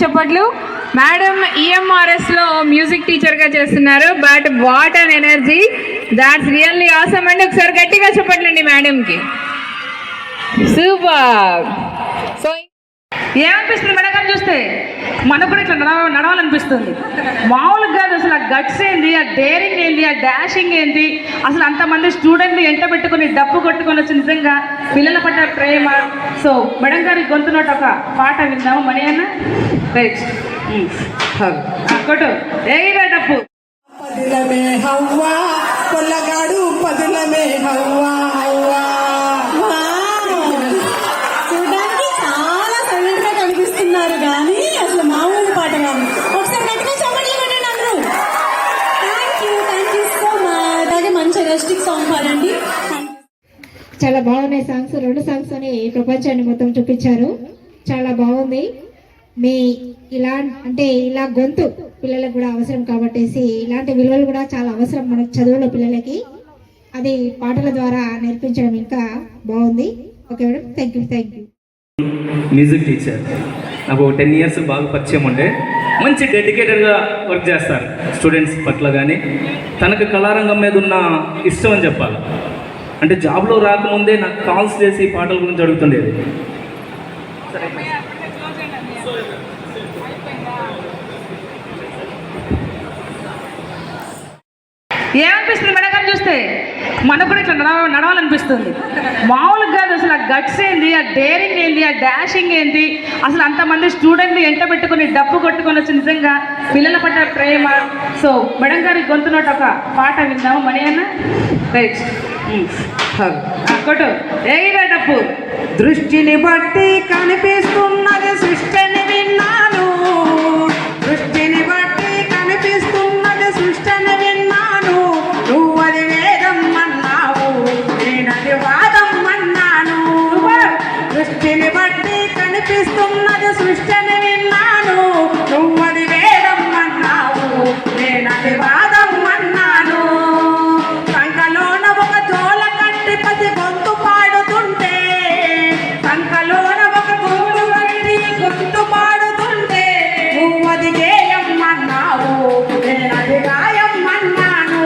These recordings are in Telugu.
చెప్పట్లు మేడం ఈఎంఆర్ఎస్ లో మ్యూజిక్ టీచర్ గా చేస్తున్నారు. But what an energy, that's really awesome అండి. ఒకసారి గట్టిగా చెప్పట్లండి మేడం కి. సూపర్. సో ఏమనిపిస్తుంది మేడం గారు చూస్తే? మనకు కూడా ఇట్లా నడవాలనిపిస్తుంది. మామూలుగా కాదు అసలు. ఆ గట్స్ ఏంది, ఆ డేరింగ్ ఏంది, ఆ డాషింగ్ ఏంది, అసలు అంతమంది స్టూడెంట్ని ఎంట పెట్టుకుని డప్పు కొట్టుకొని వచ్చి నిజంగా పిల్లల పట్ల ప్రేమ. సో మేడం గారి గొంతునోటి ఒక పాట విందాము. మణి అన్న రైట్ కొట్టు ఏరా డప్పు. పదిలమే హవ్వా కొల్లగాడు పదిలమే హవ్వా హవ్వా. చూడడానికి చాలా సైలెంట్ గా కనిపిస్తున్నారు కానీ అసలు మామూలు పాట కాదు. ఒకసారి గట్టిగా చెప్పండి అందరూ. Thank you so much. అలాగే మంచి రెస్టిక్ సాంగ్ పాడండి. చాలా బాగున్నాయి సాంగ్స్. 2 సాంగ్స్ అని ప్రపంచాన్ని మొత్తం చూపించారు. చాలా బాగుంది. మీ ఇలా గొంతు పిల్లలకు కూడా అవసరం కాబట్టి ఇలాంటి విలువలు కూడా చాలా అవసరం మనకు చదువులో పిల్లలకి. అది పాటల ద్వారా నేర్పించడం ఇంకా బాగుంది. Okay madam, thank you. Music teacher నాకు 10 ఇయర్స్ బాగా పరిచయం ఉండే. మంచి డెడికేటెడ్గా వర్క్ చేస్తారు స్టూడెంట్స్ పట్ల. కానీ తనకు కళారంగం మీద ఉన్న ఇష్టం అని చెప్పాలి. అంటే జాబ్లో రాకముందే నాకు కాల్స్ చేసి పాటల గురించి అడుగుతుండేది. ఏమనిపిస్తుంది మేడం గారు చూస్తే? మనకు కూడా ఇట్లా నడవాలనిపిస్తుంది. మామూలుగా కాదు అసలు. ఆ గట్స్ ఏంది, ఆ డేరింగ్ ఏంది, ఆ డాషింగ్ ఏంది, అసలు అంతమంది స్టూడెంట్ని ఎంట పెట్టుకుని డప్పు కొట్టుకొని వచ్చి నిజంగా పిల్లల పట్ల ప్రేమ. సో మేడం గారి గొంతునోటి ఒక పాట విందాము. మణి అన్న రైట్ కొట్టు ఏరా డప్పు. దృష్టిని బట్టి కనిపిస్తున్నది సృష్టిని విన్నాను. దృష్టిని బట్టి కనిపిస్తున్నది సృష్టిని విన్నాను. నువ్వది వేదం అన్నావు, నేనది వాదం అన్నాను. దృష్టిని బట్టి కనిపిస్తున్నది సృష్టిని విన్నాను. నువ్వది వేదం అన్నావు, నేనది వాదం అన్నాను. సంకలోన ఒక జోల కట్టి పది గొంతు పాడుతుంటే, సంకలోన ఒక గొంతు కట్టి గొంతు పాడుతుంటే, నువ్వది గేయం అన్నావు, నేనది గాయం అన్నాను.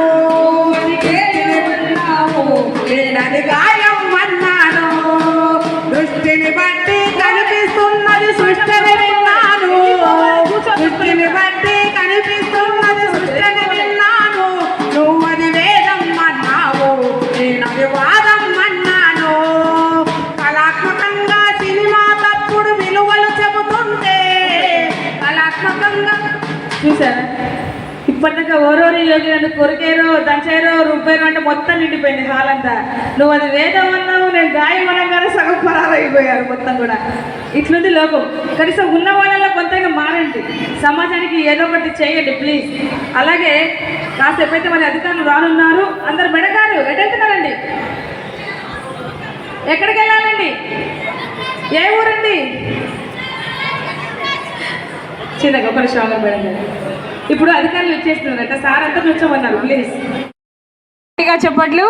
నేనది గాయం అన్నాను. దృష్టిని బట్టి కనిపిస్తున్నది సృష్టిని విన్నాను. దృష్టిని బట్టి కనిపిస్తున్నది సృష్టిని విన్నాను. నువ్వది వేదం అన్నావు, నేనది వాదం అన్నాను. కళాత్మకంగా సినిమా తప్పుడు విలువలు చెబుతుంటే, కళాత్మకంగా చూసారా? ఇప్పటిదాకా ఓరోరి యోగి కొరికేరో దంచేరో రుబ్బేరో అంటే మొత్తం నిండిపోయింది హాల్ అంతా. నువ్వు అది వేదం అన్నావు, నేను గాయం అనగానే సగం పరారైపోయారు మొత్తం కూడా. ఇట్లుంది లోకం. కనీసం ఉన్న వాళ్ళలో కొంతగా మారండి. సమాజానికి ఏదో ఒకటి చేయండి ప్లీజ్. అలాగే కాసేపు అయితే మరి అధికారులు రానున్నారు. అందరు మెడగారు ఎటెళ్తున్నారండి? ఎక్కడికి వెళ్ళాలండి? ఏ ఊరండి? చిన్నగా ఒక నిమిషం మేడం గారు. ఇప్పుడు అధికారులు వచ్చేస్తున్నారట. సార్ అంతా కూర్చోమన్నారు ప్లీజ్. చెప్పట్లు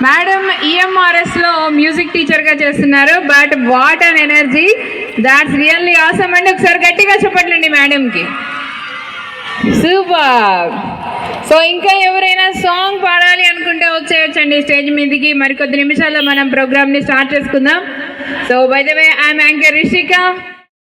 మేడం ఈఎంఆర్ఎస్ లో మ్యూజిక్ టీచర్ గా చేస్తున్నారు. But what an energy, that's really awesome అండి. ఒకసారి గట్టిగా చెప్పట్లండి మేడం కి. సూపర్. సో ఇంకా ఎవరైనా సాంగ్ పాడాలి అనుకుంటే వచ్చేయచ్చండి స్టేజ్ మీదకి. మరికొద్ది నిమిషాల్లో మనం ప్రోగ్రామ్ ని స్టార్ట్ చేసుకుందాం. So by the way I'm anchor Rishika.